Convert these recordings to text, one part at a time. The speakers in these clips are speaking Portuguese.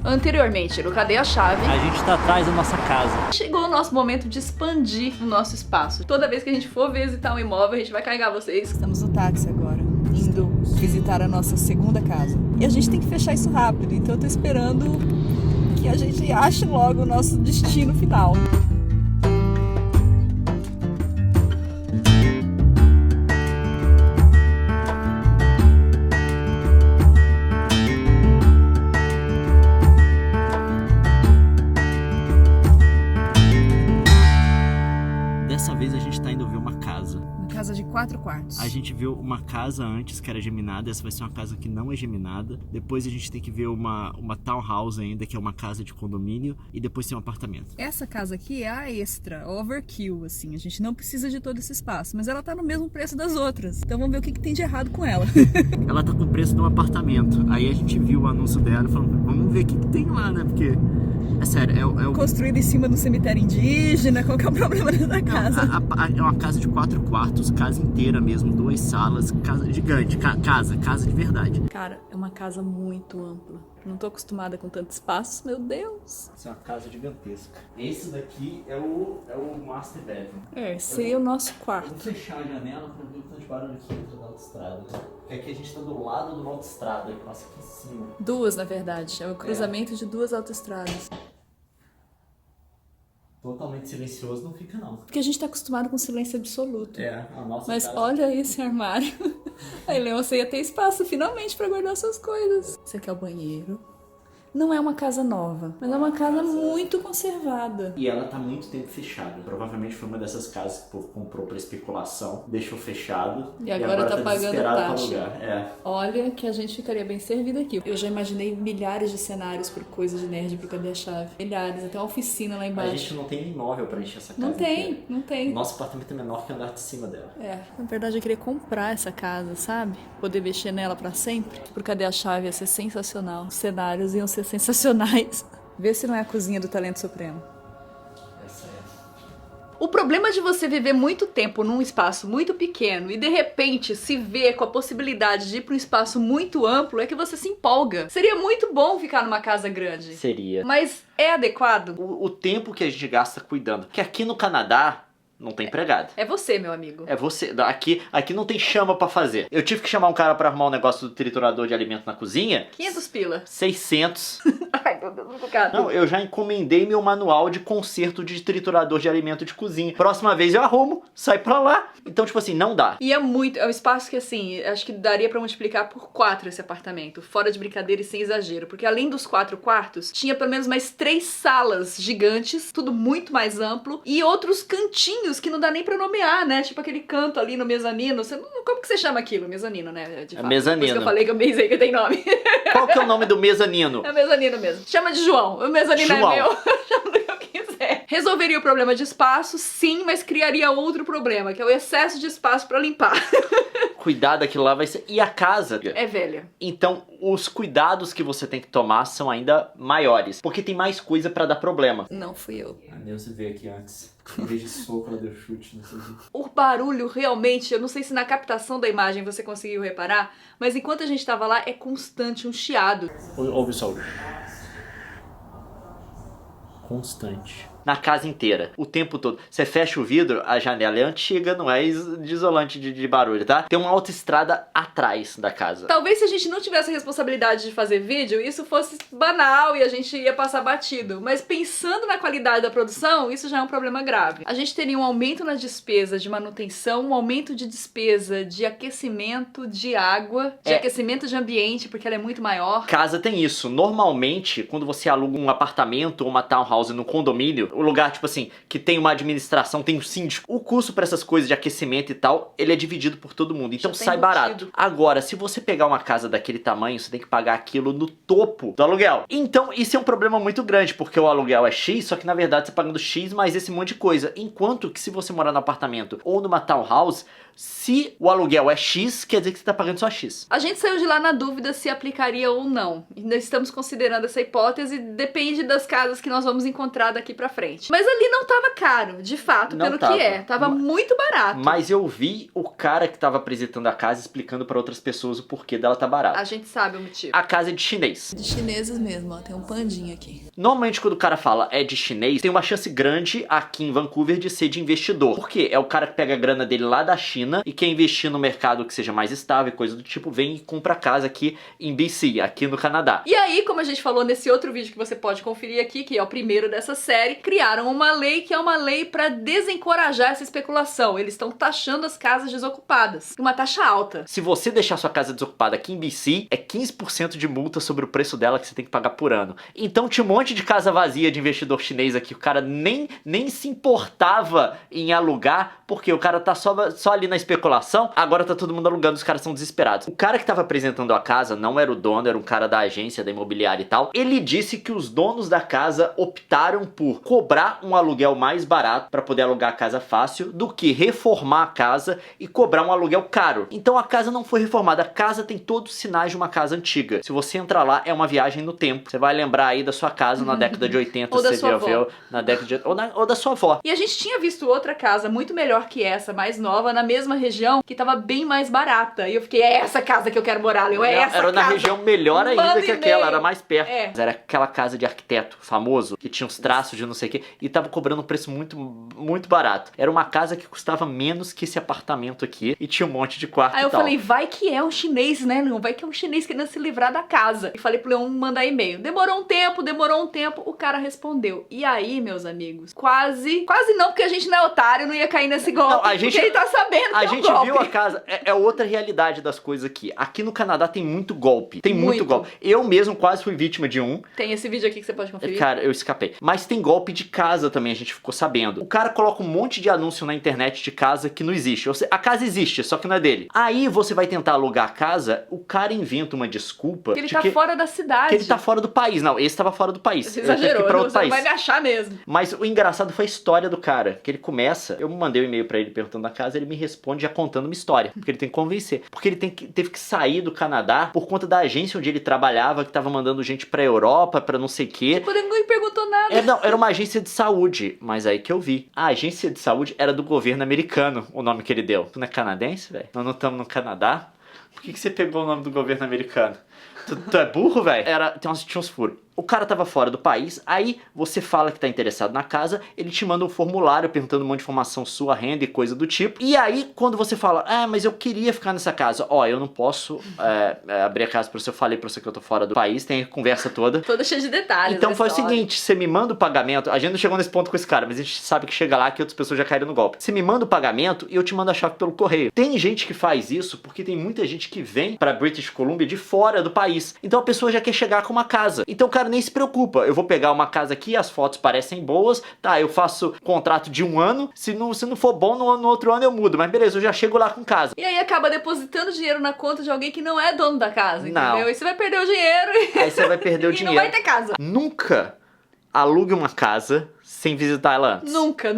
Anteriormente, no Cadê a Chave? A gente tá atrás da nossa casa. Chegou o nosso momento de expandir o nosso espaço. Toda vez que a gente for visitar um imóvel, a gente vai carregar vocês. Estamos no táxi agora, indo visitar a nossa segunda casa. E a gente tem que fechar isso rápido, então eu tô esperando que a gente ache logo o nosso destino final. Dessa vez a gente tá indo ver uma casa. Uma casa de 4 quartos. A gente viu uma casa antes que era geminada, essa vai ser uma casa que não é geminada. Depois a gente tem que ver uma townhouse ainda, que é uma casa de condomínio. E depois tem um apartamento. Essa casa aqui é a extra, overkill, assim. A gente não precisa de todo esse espaço, mas ela tá no mesmo preço das outras. Então vamos ver o que tem de errado com ela. Ela tá com o preço de um apartamento. Aí a gente viu o anúncio dela e falou, vamos ver o que tem lá, né? Porque, é sério, é o... Construída em cima do cemitério indígena, qual que é o problema dessa casa? É uma casa de 4 quartos, casa inteira mesmo, 2 salas, casa gigante, casa de verdade. Cara, é uma casa muito ampla. Não tô acostumada com tanto espaço, meu Deus. Essa é uma casa gigantesca. Esse daqui é o master bedroom. Seria o nosso quarto. Vou fechar a janela pra ver o tanto de barulho aqui dentro da autoestrada, né? Porque aqui a gente tá do lado de uma autoestrada, que passa aqui em cima. 2, na verdade. É o cruzamento de 2 autoestradas. Totalmente silencioso não fica, não. Porque a gente tá acostumado com silêncio absoluto. A nossa Mas casa... olha esse armário. Aí, Leon, você ia ter espaço finalmente pra guardar suas coisas. Esse aqui é o banheiro. Não é uma casa nova, mas é uma casa muito conservada. E ela tá muito tempo fechada. Provavelmente foi uma dessas casas que o povo comprou pra especulação, deixou fechado. E agora tá pagando taxa. Pra alugar. Olha que a gente ficaria bem servido aqui. Eu já imaginei milhares de cenários por coisa de nerd pro Cadê a Chave. Milhares, até uma oficina lá embaixo. A gente não tem imóvel pra encher essa casa. Não tem. Nosso apartamento é menor que o andar de cima dela. Na verdade eu queria comprar essa casa, sabe? Poder mexer nela pra sempre. Pro Cadê a Chave ia ser sensacional. Os cenários iam ser sensacionais. Vê se não é a cozinha do Talento Supremo. Essa é. O problema de você viver muito tempo num espaço muito pequeno e de repente se ver com a possibilidade de ir para um espaço muito amplo é que você se empolga. Seria muito bom ficar numa casa grande. Seria. Mas é adequado? O tempo que a gente gasta cuidando. Porque aqui no Canadá não tem empregado. É você, meu amigo. É você. Aqui não tem chama pra fazer. Eu tive que chamar um cara pra arrumar um negócio do triturador de alimento na cozinha. 500 pila. 600. Ai, meu Deus, complicado. Não, eu já encomendei meu manual de conserto de triturador de alimento de cozinha. Próxima vez eu arrumo, sai pra lá. Então, tipo assim, não dá. E é um espaço que, assim, acho que daria pra multiplicar por 4 esse apartamento. Fora de brincadeira e sem exagero. Porque além dos 4 quartos, tinha pelo menos mais 3 salas gigantes, tudo muito mais amplo. E outros cantinhos que não dá nem pra nomear, né? Tipo aquele canto ali no mezanino. Como que você chama aquilo? Mezanino, né? De fato. Mezanino. Por isso que eu falei que eu pensei que tem nome. Qual que é o nome do mezanino? É mezanino mesmo. Chama de João. O mezanino João. é meu. Chama do que eu quiser. Resolveria o problema de espaço, sim, mas criaria outro problema, que é o excesso de espaço pra limpar. Cuidado, aquilo lá vai ser... E a casa? É velha. Então, os cuidados que você tem que tomar são ainda maiores. Porque tem mais coisa pra dar problema. Não fui eu. A Neuza veio aqui antes. Em vez de soco, ela deu chute, não sei o que. O barulho realmente, eu não sei se na captação da imagem você conseguiu reparar, mas enquanto a gente tava lá, é constante um chiado. Ouve só. Constante. Na casa inteira, o tempo todo. Você fecha o vidro, a janela é antiga, não é de isolante de barulho, tá? Tem uma autoestrada atrás da casa. Talvez se a gente não tivesse a responsabilidade de fazer vídeo, isso fosse banal e a gente ia passar batido. Mas pensando na qualidade da produção, isso já é um problema grave. A gente teria um aumento nas despesas de manutenção, um aumento de despesa de aquecimento de água, de aquecimento de ambiente, porque ela é muito maior. Casa tem isso. Normalmente, quando você aluga um apartamento ou uma townhouse no condomínio, o lugar, tipo assim, que tem uma administração, tem um síndico, o custo para essas coisas de aquecimento e tal, ele é dividido por todo mundo, então sai barato. Agora, se você pegar uma casa daquele tamanho, você tem que pagar aquilo no topo do aluguel. Então, isso é um problema muito grande, porque o aluguel é X, só que na verdade você tá pagando X mais esse monte de coisa. Enquanto que se você morar no apartamento ou numa townhouse, se o aluguel é X, quer dizer que você tá pagando só X. A gente saiu de lá na dúvida se aplicaria ou não. Ainda estamos considerando essa hipótese, depende das casas que nós vamos encontrar daqui pra frente. frente. Mas ali não tava caro, de fato, Não pelo tava. que é. Tava muito barato. Mas eu vi o cara que tava apresentando a casa explicando pra outras pessoas o porquê dela tá barata. A gente sabe o motivo. A casa é de chinês. De chineses mesmo, ó. Tem um pandinho aqui. Normalmente quando o cara fala é de chinês, tem uma chance grande aqui em Vancouver de ser de investidor. Por quê? É o cara que pega a grana dele lá da China e quer investir no mercado que seja mais estável e coisa do tipo, vem e compra a casa aqui em BC, aqui no Canadá. E aí, como a gente falou nesse outro vídeo que você pode conferir aqui, que é o primeiro dessa série, criaram uma lei que é uma lei pra desencorajar essa especulação. Eles estão taxando as casas desocupadas. Uma taxa alta. Se você deixar sua casa desocupada aqui em BC, é 15% de multa sobre o preço dela que você tem que pagar por ano. Então tinha um monte de casa vazia de investidor chinês aqui, o cara nem se importava em alugar, porque o cara tá só ali na especulação, agora tá todo mundo alugando, os caras são desesperados. O cara que tava apresentando a casa não era o dono, era um cara da agência, da imobiliária e tal. Ele disse que os donos da casa optaram por cobrar um aluguel mais barato para poder alugar a casa fácil do que reformar a casa e cobrar um aluguel caro. Então a casa não foi reformada, a casa tem todos os sinais de uma casa antiga. Se você entrar lá, é uma viagem no tempo. Você vai lembrar aí da sua casa na década de 80, Ou da você sua viu, na década de... ou da sua avó. E a gente tinha visto outra casa muito melhor que essa, mais nova, na mesma região, que tava bem mais barata. E eu fiquei, é essa casa que eu quero morar, Leon, é essa Era casa. na região melhor ainda Manda que aquela, e-mail. era mais perto. É. Era aquela casa de arquiteto famoso, que tinha uns traços de não sei o que, e tava cobrando um preço muito barato. Era uma casa que custava menos que esse apartamento aqui, e tinha um monte de quarto Aí e eu tal. falei, vai que é um chinês, né, Leon? Vai que é um chinês querendo se livrar da casa. E falei pro Leon mandar e-mail. Demorou um tempo, o cara respondeu. E aí, meus amigos, quase não, porque a gente não é otário, não ia cair nesse golpe. Não, a gente- porque ele tá sabendo que A é um gente golpe. viu a casa, é outra realidade das coisas aqui. Aqui no Canadá tem muito golpe, tem muito Muito. golpe. Eu mesmo quase fui vítima de um. Tem esse vídeo aqui que você pode conferir. Cara, eu escapei. Mas tem golpe de casa também, a gente ficou sabendo. O cara coloca um monte de anúncio na internet de casa que não existe. Ou seja, a casa existe, só que não é dele. Aí você vai tentar alugar a casa, o cara inventa uma desculpa Que ele de tá fora da cidade. que ele tá fora do país. Não, esse tava fora do país. Você Ele teve que ir exagerou, pra não, outro você não país. vai me achar mesmo. Mas o engraçado foi a história do cara. Que ele começa, eu mandei um e-mail pra ele perguntando da casa, ele me responde já contando uma história. Porque ele tem que convencer. Porque ele teve que sair do Canadá por conta da agência onde ele trabalhava, que tava mandando gente pra Europa, pra não sei o quê. Tipo, ninguém perguntou nada. Não, era uma agência de saúde, mas aí que eu vi. A agência de saúde era do governo americano, o nome que ele deu. Tu não é canadense, velho? Nós não estamos no Canadá? Por que você pegou o nome do governo americano? Tu é burro, velho? Tinha uns furos. O cara tava fora do país, aí você fala que tá interessado na casa, ele te manda um formulário perguntando um monte de informação sua, renda e coisa do tipo. E aí, quando você fala, mas eu queria ficar nessa casa, eu não posso abrir a casa pra você, eu falei pra você que eu tô fora do país, tem a conversa toda. Toda cheia de detalhes. Então a foi o história. seguinte, você me manda o pagamento, a gente não chegou nesse ponto com esse cara, mas a gente sabe que chega lá que outras pessoas já caíram no golpe. Você me manda o pagamento e eu te mando a chave pelo correio. Tem gente que faz isso porque tem muita gente que vem pra British Columbia de fora do país. Então a pessoa já quer chegar com uma casa. Então o cara nem se preocupa. Eu vou pegar uma casa aqui, as fotos parecem boas, tá, eu faço contrato de 1 ano, se não for bom, no outro ano eu mudo, mas beleza, eu já chego lá com casa. E aí acaba depositando dinheiro na conta de alguém que não é dono da casa, Não. entendeu? E você vai perder o dinheiro Aí você vai perder o e dinheiro. não vai ter casa. Nunca alugue uma casa sem visitar ela antes. Nunca.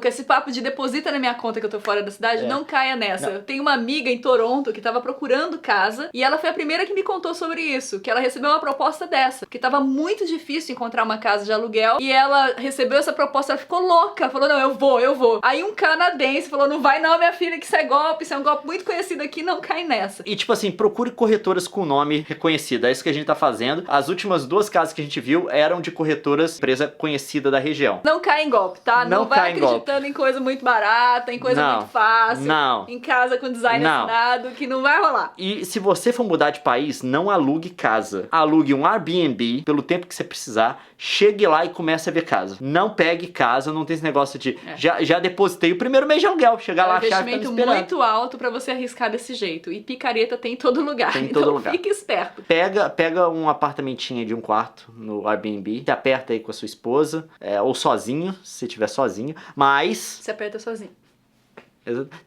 Esse papo de deposita na minha conta que eu tô fora da cidade, não caia nessa. Não. Eu tenho uma amiga em Toronto que tava procurando casa e ela foi a primeira que me contou sobre isso, que ela recebeu uma proposta dessa, que tava muito difícil encontrar uma casa de aluguel e ela recebeu essa proposta, ela ficou louca, falou, não, eu vou. Aí um canadense falou, não vai não, minha filha, que isso é golpe, isso é um golpe muito conhecido aqui, não cai nessa. E tipo assim, procure corretoras com nome reconhecido, é isso que a gente tá fazendo. As últimas 2 casas que a gente viu eram de corretoras, empresa conhecida da região. Não cai em golpe, tá? Não vai cai em golpe. acreditando em coisa muito barata, em coisa Não. muito fácil, Não. em casa com design Não. assinado, que não vai rolar. E se você for mudar de país, não alugue casa. Alugue um Airbnb pelo tempo que você precisar. Chegue lá e comece a ver casa. Não pegue casa, não tem esse negócio de já depositei o primeiro mês de aluguel. Chegar lá, É um a chave tá me investimento esperando. muito alto pra você arriscar desse jeito. E picareta tem em todo lugar. Tem em então todo lugar. fique esperto. Pega um apartamentinho de 1 quarto no Airbnb, se aperta aí com a sua esposa, ou sozinho, se estiver sozinho, mas Você aperta sozinho.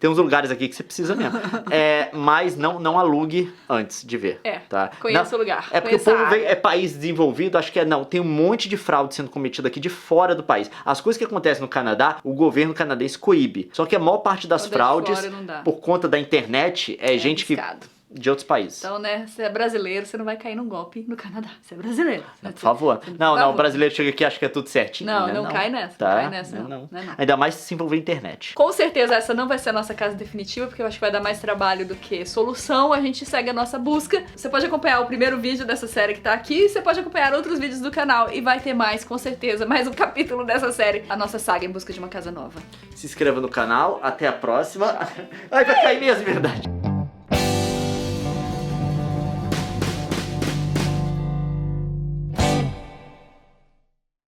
tem uns lugares aqui que você precisa mesmo. Mas não alugue antes de ver. Tá? Conheça o lugar. É porque o conheça a povo vem, área. é país desenvolvido, acho que não. Tem um monte de fraude sendo cometido aqui de fora do país. As coisas que acontecem no Canadá, o governo canadense coíbe. Só que a maior parte das Quando é de fraudes, fora, não dá. por conta da internet, é gente arriscado. de outros países. Então, né, você é brasileiro, você não vai cair num golpe no Canadá. Você é brasileiro. Não, por favor. Não, o brasileiro chega aqui e acha que é tudo certinho. Não, né? não cai nessa. Tá? Não cai nessa, não. Não. Ainda mais se envolver internet. Com certeza essa não vai ser a nossa casa definitiva, porque eu acho que vai dar mais trabalho do que solução. A gente segue a nossa busca. Você pode acompanhar o primeiro vídeo dessa série que tá aqui, você pode acompanhar outros vídeos do canal e vai ter mais, com certeza, mais um capítulo dessa série, a nossa saga em busca de uma casa nova. Se inscreva no canal, até a próxima. Ai, vai cair mesmo, verdade.